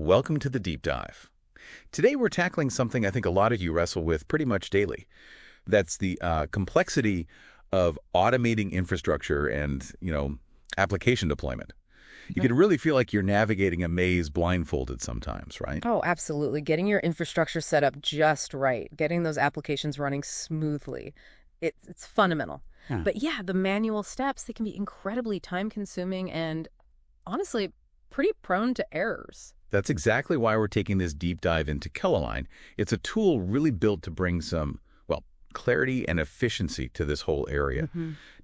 welcome to the Deep Dive. Today we're tackling something I think a lot of you wrestle with pretty much daily. That's the complexity of automating infrastructure and, application deployment. You can really feel like you're navigating a maze blindfolded sometimes, right? Oh, absolutely. Getting your infrastructure set up just right, getting those applications running smoothly, it's fundamental. Yeah. But yeah, the manual steps, they can be incredibly time-consuming and, honestly, pretty prone to errors. That's exactly why we're taking this deep dive into Cline. It's a tool really built to bring some, clarity and efficiency to this whole area.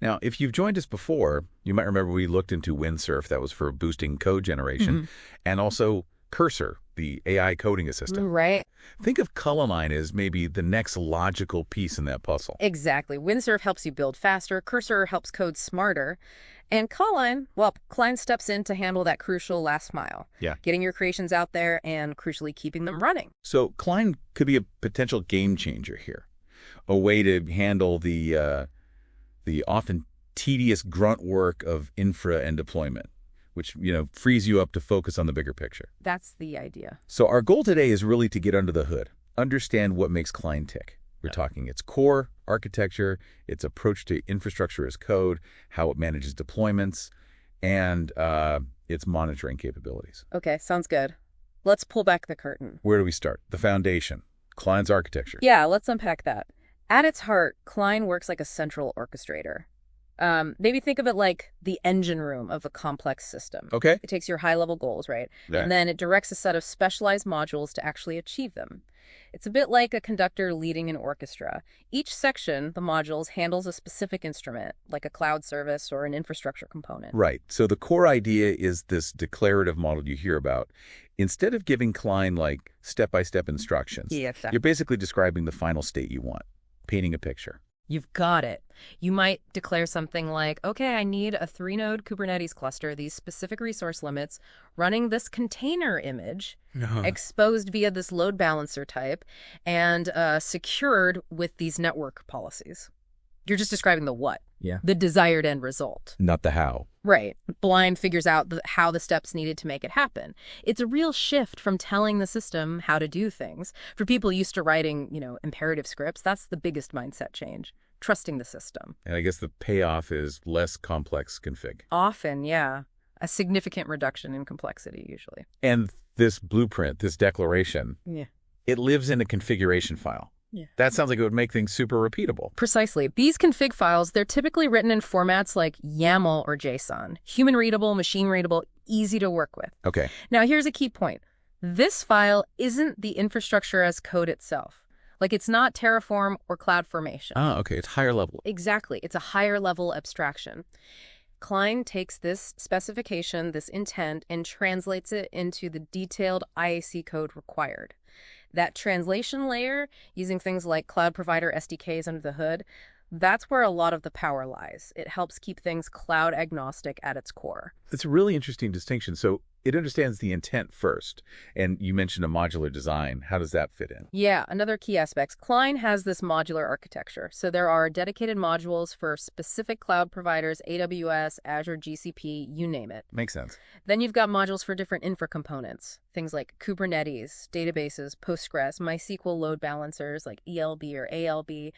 Now, if you've joined us before, you might remember we looked into Windsurf, that was for boosting code generation, and also Cursor, the AI coding assistant. Right. Think of Cline as maybe the next logical piece in that puzzle. Exactly. Windsurf helps you build faster, Cursor helps code smarter, and Cline steps in to handle that crucial last mile. Yeah. Getting your creations out there and, crucially, keeping them running. So Cline could be a potential game changer here. A way to handle the often tedious grunt work of infra and deployment, which, frees you up to focus on the bigger picture. That's the idea. So our goal today is really to get under the hood, understand what makes Cline tick. We're talking its core architecture, its approach to infrastructure as code, how it manages deployments, and its monitoring capabilities. Okay, sounds good. Let's pull back the curtain. Where do we start? The foundation, Cline's architecture. Yeah, let's unpack that. At its heart, Cline works like a central orchestrator. Maybe think of it like the engine room of a complex system. Okay. It takes your high-level goals, right? Yeah. And then it directs a set of specialized modules to actually achieve them. It's a bit like a conductor leading an orchestra. Each section, the modules, handles a specific instrument, like a cloud service or an infrastructure component. Right. So the core idea is this declarative model you hear about. Instead of giving Cline step-by-step instructions, Yeah, exactly. You're basically describing the final state you want, painting a picture. You've got it. You might declare something like, okay, I need a 3-node Kubernetes cluster, these specific resource limits, running this container image, exposed via this load balancer type, and secured with these network policies. You're just describing the what. Yeah. The desired end result. Not the how. Right. Blind figures out how the steps needed to make it happen. It's a real shift from telling the system how to do things. For people used to writing, imperative scripts, that's the biggest mindset change. Trusting the system. And I guess the payoff is less complex config. Often, yeah. A significant reduction in complexity, usually. And this blueprint, this declaration, Yeah. it lives in a configuration file. Yeah. That sounds like it would make things super repeatable. Precisely. These config files, they're typically written in formats like YAML or JSON. Human-readable, machine-readable, easy to work with. Okay. Now, here's a key point. This file isn't the infrastructure as code itself. It's not Terraform or CloudFormation. Ah, okay. It's higher level. Exactly. It's a higher-level abstraction. Cline takes this specification, this intent, and translates it into the detailed IAC code required. That translation layer, using things like cloud provider SDKs under the hood, that's where a lot of the power lies. It helps keep things cloud agnostic at its core. That's a really interesting distinction. So it understands the intent first. And you mentioned a modular design. How does that fit in? Yeah, another key aspect. Cline has this modular architecture. So there are dedicated modules for specific cloud providers, AWS, Azure, GCP, you name it. Makes sense. Then you've got modules for different infra components, things like Kubernetes, databases, Postgres, MySQL load balancers like ELB or ALB.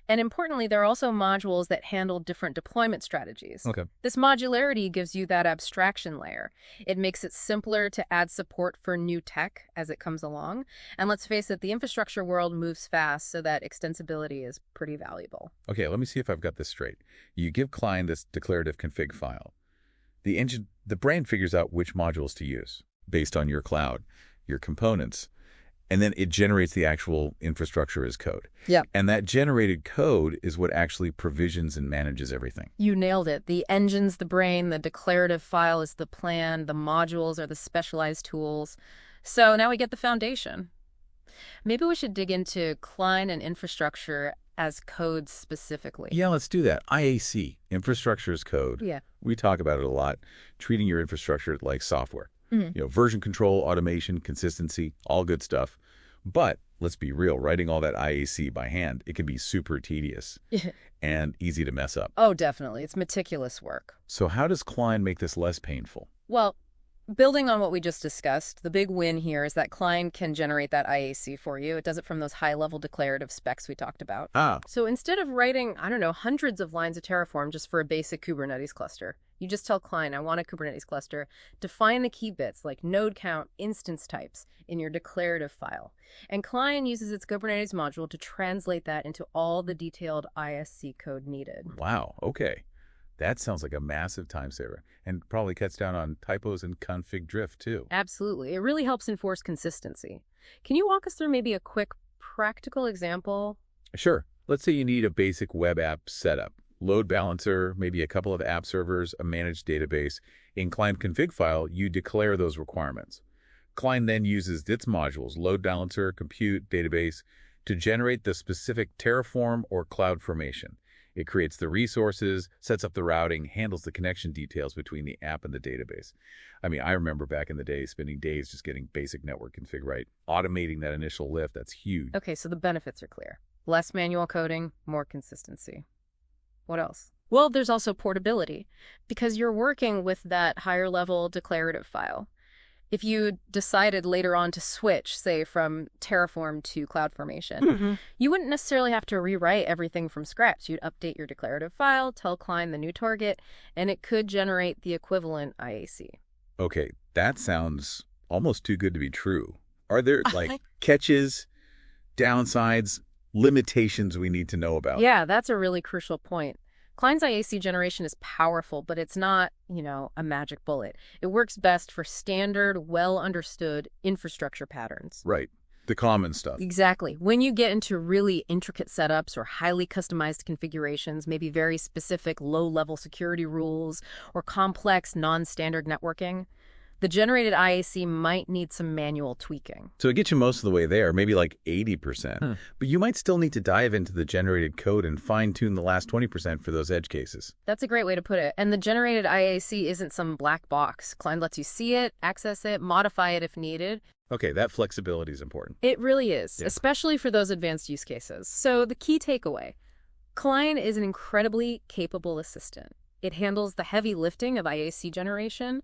And importantly, there are also modules that handle different deployment strategies. Okay. This modularity gives you that abstraction layer. It makes it simpler to add support for new tech as it comes along. And let's face it, the infrastructure world moves fast, so that extensibility is pretty valuable. Okay, let me see if I've got this straight. You give Cline this declarative config file. The brain figures out which modules to use based on your cloud, your components, and then it generates the actual infrastructure as code. Yeah. And that generated code is what actually provisions and manages everything. You nailed it. The engine's the brain, the declarative file is the plan, the modules are the specialized tools. So now we get the foundation. Maybe we should dig into Cline and infrastructure as code specifically. Yeah, let's do that. IAC, infrastructure as code. Yeah. We talk about it a lot, treating your infrastructure like software. Version control, automation, consistency, all good stuff. But let's be real, writing all that IAC by hand, it can be super tedious and easy to mess up. Oh, definitely. It's meticulous work. So how does Cline make this less painful? Well, Building on what we just discussed, the big win here is that Cline can generate that IAC for you. It does it from those high-level declarative specs we talked about. Ah, So instead of writing, I don't know, hundreds of lines of Terraform just for a basic Kubernetes cluster, you just tell Cline, I want a Kubernetes cluster. Define the key bits like node count, instance types in your declarative file. And Cline uses its Kubernetes module to translate that into all the detailed ISC code needed. wow. Okay. That sounds like a massive time saver and probably cuts down on typos and config drift too. Absolutely. It really helps enforce consistency. Can you walk us through maybe a quick practical example? Sure. Let's say you need a basic web app setup. Load balancer, maybe a couple of app servers, a managed database. In Cline config file, you declare those requirements. Cline then uses its modules, load balancer, compute, database, to generate the specific Terraform or CloudFormation. It creates the resources, sets up the routing, handles the connection details between the app and the database. I mean, I remember back in the day spending days just getting basic network config right. Automating that initial lift, that's huge. Okay, so the benefits are clear. Less manual coding, more consistency. What else? Well, there's also portability, because you're working with that higher level declarative file. If you decided later on to switch, say, from Terraform to CloudFormation, you wouldn't necessarily have to rewrite everything from scratch. You'd update your declarative file, tell Cline the new target, and it could generate the equivalent IAC. Okay, that sounds almost too good to be true. Are there, catches, downsides, limitations we need to know about? Yeah, that's a really crucial point. Cline's IAC generation is powerful, but it's not, a magic bullet. It works best for standard, well-understood infrastructure patterns. Right. The common stuff. Exactly. When you get into really intricate setups or highly customized configurations, maybe very specific low-level security rules or complex non-standard networking, the generated IAC might need some manual tweaking. So it gets you most of the way there, maybe like 80%. But you might still need to dive into the generated code and fine-tune the last 20% for those edge cases. That's a great way to put it. And the generated IAC isn't some black box. Cline lets you see it, access it, modify it if needed. Okay, that flexibility is important. It really is, especially for those advanced use cases. So the key takeaway, Cline is an incredibly capable assistant. It handles the heavy lifting of IAC generation,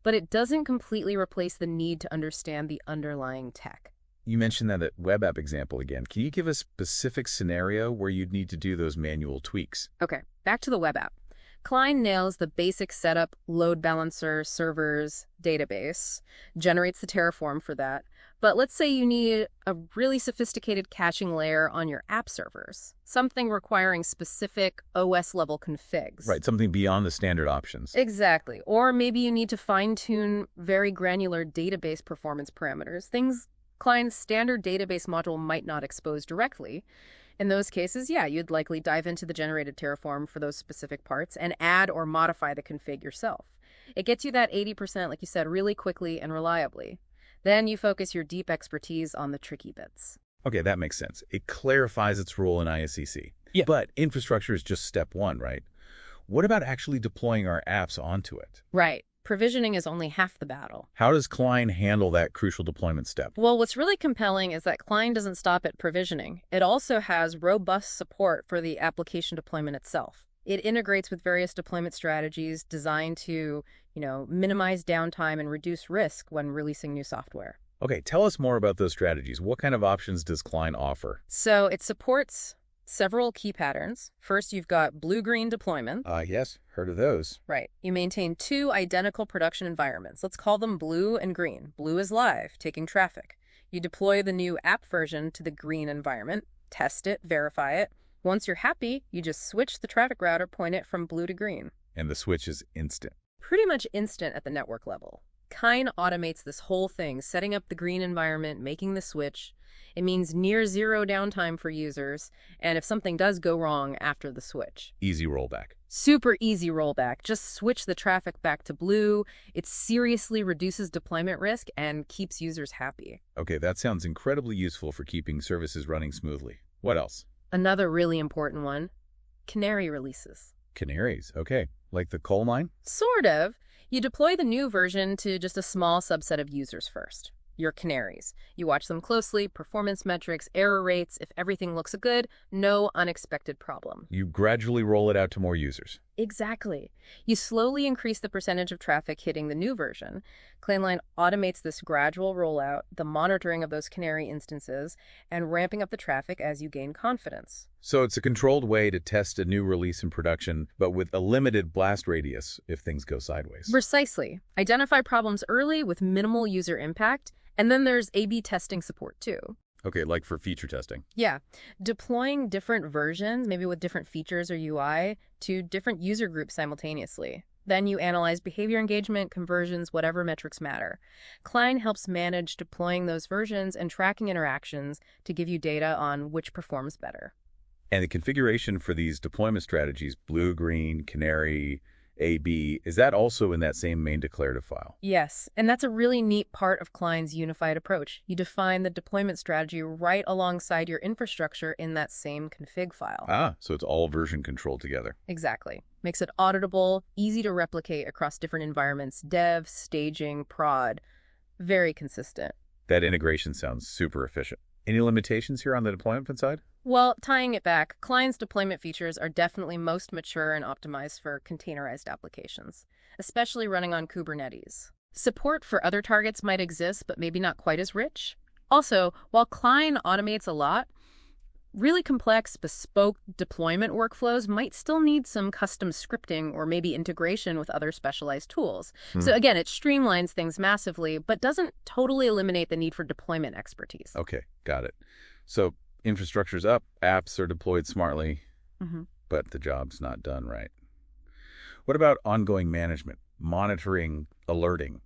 but it doesn't completely replace the need to understand the underlying tech. You mentioned that web app example again. Can you give a specific scenario where you'd need to do those manual tweaks? Okay, back to the web app. Cline nails the basic setup, load balancer, servers, database, generates the Terraform for that. But let's say you need a really sophisticated caching layer on your app servers, something requiring specific OS-level configs. Right, something beyond the standard options. Exactly. Or maybe you need to fine-tune very granular database performance parameters, things Cline's standard database module might not expose directly. In those cases, you'd likely dive into the generated Terraform for those specific parts and add or modify the config yourself. It gets you that 80%, like you said, really quickly and reliably. Then you focus your deep expertise on the tricky bits. Okay, that makes sense. It clarifies its role in ISCC. Yeah. But infrastructure is just step one, right? What about actually deploying our apps onto it? Right. Provisioning is only half the battle. How does Cline handle that crucial deployment step? Well, what's really compelling is that Cline doesn't stop at provisioning. It also has robust support for the application deployment itself. It integrates with various deployment strategies designed to, minimize downtime and reduce risk when releasing new software. Okay, tell us more about those strategies. What kind of options does Cline offer? So it supports several key patterns. First, you've got blue-green deployment. Yes, heard of those. Right. You maintain two identical production environments. Let's call them blue and green. Blue is live, taking traffic. You deploy the new app version to the green environment, test it, verify it. Once you're happy, you just switch the traffic router, point it from blue to green. And the switch is instant. Pretty much instant at the network level. Cline automates this whole thing, setting up the green environment, making the switch. It means near zero downtime for users, and if something does go wrong after the switch. Easy rollback. Super easy rollback. Just switch the traffic back to blue. It seriously reduces deployment risk and keeps users happy. Okay, that sounds incredibly useful for keeping services running smoothly. What else? Another really important one, canary releases. Canaries, okay. Like the coal mine? Sort of. You deploy the new version to just a small subset of users first. Your canaries. You watch them closely, performance metrics, error rates. If everything looks good, no unexpected problem. You gradually roll it out to more users. Exactly. You slowly increase the percentage of traffic hitting the new version. Cline automates this gradual rollout, the monitoring of those canary instances, and ramping up the traffic as you gain confidence. So it's a controlled way to test a new release in production, but with a limited blast radius if things go sideways. Precisely. Identify problems early with minimal user impact, and then there's A/B testing support too. Okay, like for feature testing. Yeah, deploying different versions, maybe with different features or UI, to different user groups simultaneously. Then you analyze behavior engagement, conversions, whatever metrics matter. Cline helps manage deploying those versions and tracking interactions to give you data on which performs better. And the configuration for these deployment strategies, blue, green, canary, A/B, is that also in that same main declarative file? Yes, and that's a really neat part of Cline's unified approach. You define the deployment strategy right alongside your infrastructure in that same config file. Ah, so it's all version controlled together. Exactly. Makes it auditable, easy to replicate across different environments, dev, staging, prod. Very consistent. That integration sounds super efficient. Any limitations here on the deployment side? Well, tying it back, Cline's deployment features are definitely most mature and optimized for containerized applications, especially running on Kubernetes. Support for other targets might exist, but maybe not quite as rich. Also, while Cline automates a lot, really complex, bespoke deployment workflows might still need some custom scripting or maybe integration with other specialized tools. So again, it streamlines things massively, but doesn't totally eliminate the need for deployment expertise. Okay, got it. So infrastructure's up, apps are deployed smartly, but the job's not done right. What about ongoing management, monitoring, alerting?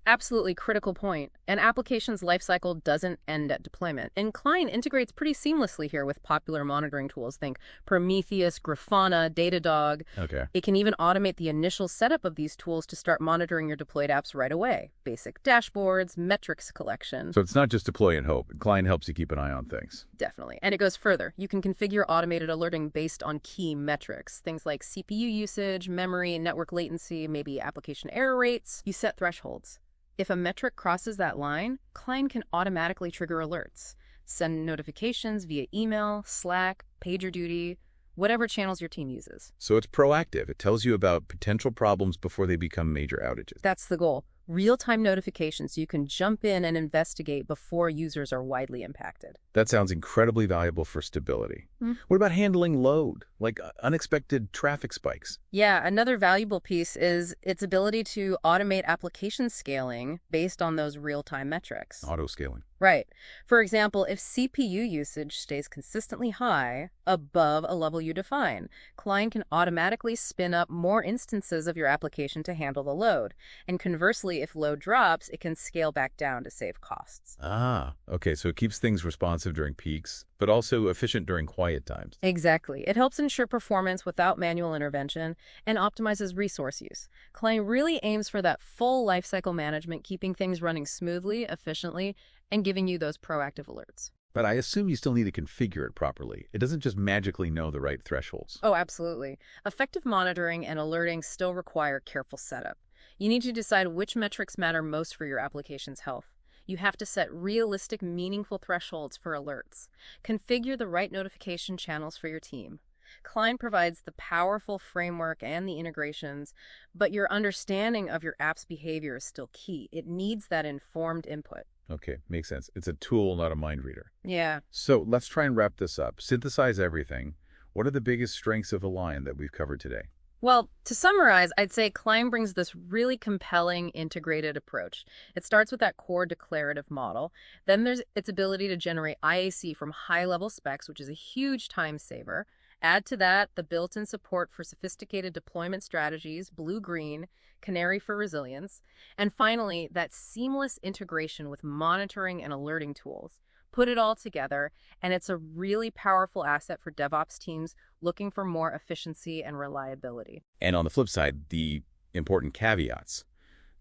Absolutely critical point. An application's lifecycle doesn't end at deployment. And Cline integrates pretty seamlessly here with popular monitoring tools. Think Prometheus, Grafana, Datadog. Okay. It can even automate the initial setup of these tools to start monitoring your deployed apps right away. Basic dashboards, metrics collection. So it's not just deploy and hope. Client helps you keep an eye on things. Definitely. And it goes further. You can configure automated alerting based on key metrics. Things like CPU usage, memory, network latency, maybe application error rates. You set thresholds. If a metric crosses that line, Cline can automatically trigger alerts, send notifications via email, Slack, PagerDuty, whatever channels your team uses. So it's proactive. It tells you about potential problems before they become major outages. That's the goal. Real-time notifications so you can jump in and investigate before users are widely impacted. That sounds incredibly valuable for stability. What about handling load, like unexpected traffic spikes? Yeah, another valuable piece is its ability to automate application scaling based on those real-time metrics. Auto-scaling. Right. For example, if CPU usage stays consistently high, above a level you define, Cline can automatically spin up more instances of your application to handle the load. And conversely, if load drops, it can scale back down to save costs. Ah, okay, so it keeps things responsive during peaks, but also efficient during quiet times. Exactly. It helps ensure performance without manual intervention and optimizes resource use. Cline really aims for that full lifecycle management, keeping things running smoothly, efficiently, and giving you those proactive alerts. But I assume you still need to configure it properly. It doesn't just magically know the right thresholds. Oh, absolutely. Effective monitoring and alerting still require careful setup. You need to decide which metrics matter most for your application's health. You have to set realistic, meaningful thresholds for alerts. Configure the right notification channels for your team. Cline provides the powerful framework and the integrations, but your understanding of your app's behavior is still key. It needs that informed input. Okay, makes sense. It's a tool, not a mind reader. Yeah. So let's try and wrap this up. Synthesize everything. What are the biggest strengths of Align that we've covered today? Well, to summarize, I'd say Cline brings this really compelling integrated approach. It starts with that core declarative model. Then there's its ability to generate IAC from high-level specs, which is a huge time saver. Add to that the built-in support for sophisticated deployment strategies, blue-green, canary for resilience, and finally, that seamless integration with monitoring and alerting tools. Put it all together, and it's a really powerful asset for DevOps teams looking for more efficiency and reliability. And on the flip side, the important caveats,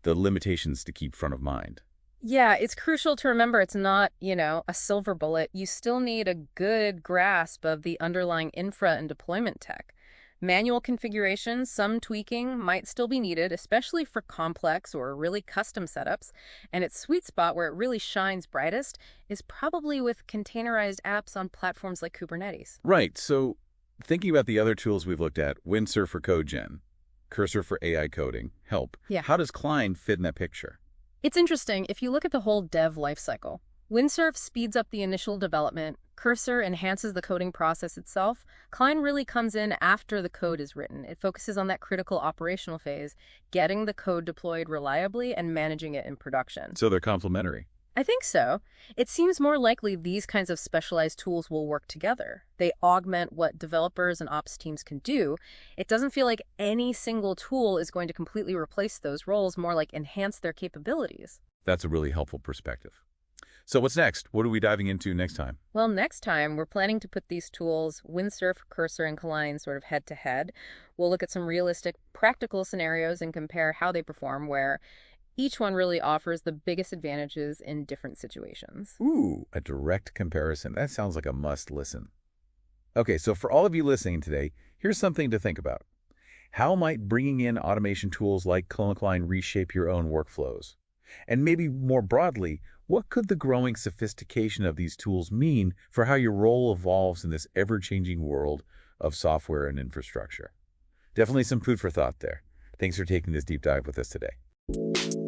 the limitations to keep front of mind. Yeah, it's crucial to remember it's not, a silver bullet. You still need a good grasp of the underlying infra and deployment tech. Manual configuration, some tweaking might still be needed, especially for complex or really custom setups. And its sweet spot where it really shines brightest is probably with containerized apps on platforms like Kubernetes. Right. So thinking about the other tools we've looked at, Windsurf for code gen, Cursor for AI coding, Help. Yeah. How does Cline fit in that picture? It's interesting, if you look at the whole dev lifecycle, Windsurf speeds up the initial development, Cursor enhances the coding process itself, Cline really comes in after the code is written. It focuses on that critical operational phase, getting the code deployed reliably and managing it in production. So they're complementary. I think so. It seems more likely these kinds of specialized tools will work together. They augment what developers and ops teams can do. It doesn't feel like any single tool is going to completely replace those roles, more like enhance their capabilities. That's a really helpful perspective. So what's next? What are we diving into next time? Well, next time, we're planning to put these tools, Windsurf, Cursor, and Cline, sort of head to head. We'll look at some realistic, practical scenarios and compare how they perform, where each one really offers the biggest advantages in different situations. Ooh, a direct comparison. That sounds like a must listen. Okay, so for all of you listening today, here's something to think about. How might bringing in automation tools like Cline reshape your own workflows? And maybe more broadly, what could the growing sophistication of these tools mean for how your role evolves in this ever-changing world of software and infrastructure? Definitely some food for thought there. Thanks for taking this deep dive with us today.